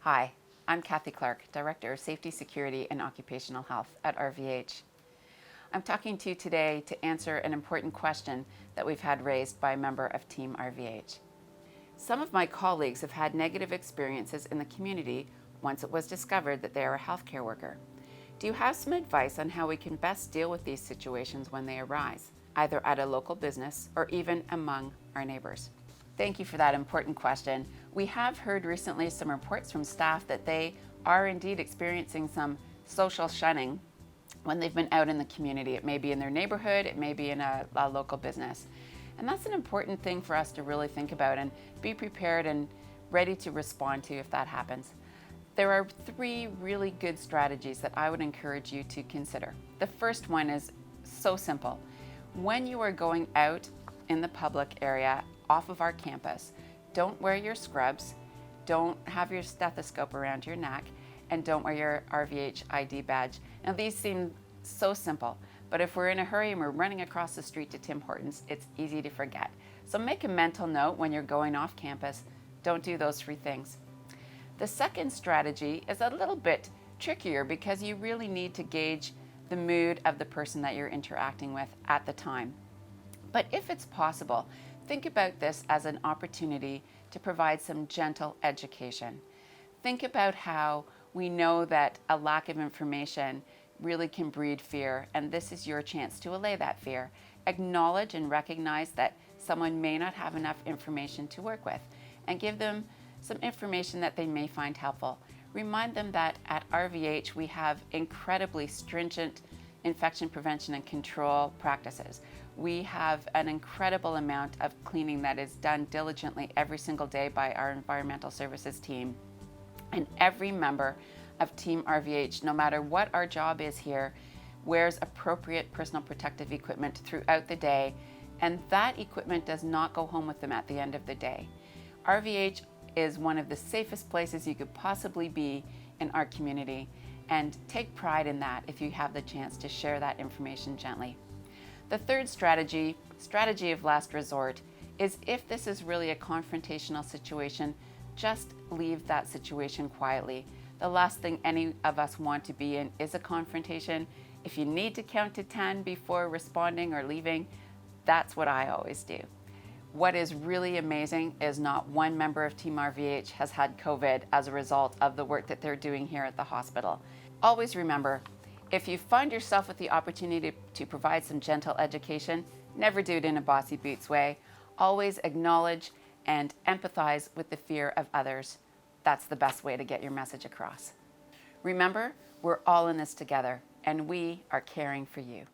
Hi, I'm Kathy Clark, Director of Safety, Security, and Occupational Health at RVH. I'm talking to you today to answer an important question that we've had raised by a member of Team RVH. Some of my colleagues have had negative experiences in the community once it was discovered that they are a healthcare worker. Do you have some advice on how we can best deal with these situations when they arise, either at a local business or even among our neighbors? Thank you for that important question. We have heard recently some reports from staff that they are indeed experiencing some social shunning when they've been out in the community. It may be in their neighborhood, it may be in a local business. And that's an important thing for us to really think about and be prepared and ready to respond to if that happens. There are 3 really good strategies that I would encourage you to consider. The first one is so simple. When you are going out in the public area off of our campus, don't wear your scrubs, don't have your stethoscope around your neck, and don't wear your RVH ID badge. Now these seem so simple, but if we're in a hurry and we're running across the street to Tim Hortons, it's easy to forget. So make a mental note when you're going off campus, don't do those 3 things. The second strategy is a little bit trickier because you really need to gauge the mood of the person that you're interacting with at the time. But if it's possible, think about this as an opportunity to provide some gentle education. Think about how we know that a lack of information really can breed fear, and this is your chance to allay that fear. Acknowledge and recognize that someone may not have enough information to work with, and give them some information that they may find helpful. Remind them that at RVH we have incredibly stringent infection prevention and control practices. We have an incredible amount of cleaning that is done diligently every single day by our environmental services team. And every member of Team RVH, no matter what our job is here, wears appropriate personal protective equipment throughout the day, and that equipment does not go home with them at the end of the day. RVH is one of the safest places you could possibly be in our community, and take pride in that if you have the chance to share that information gently. The third strategy of last resort, is if this is really a confrontational situation, just leave that situation quietly. The last thing any of us want to be in is a confrontation. If you need to count to 10 before responding or leaving, that's what I always do. What is really amazing is not one member of Team RVH has had COVID as a result of the work that they're doing here at the hospital. Always remember, if you find yourself with the opportunity to provide some gentle education, never do it in a bossy boots way. Always acknowledge and empathize with the fear of others. That's the best way to get your message across. Remember, we're all in this together, and we are caring for you.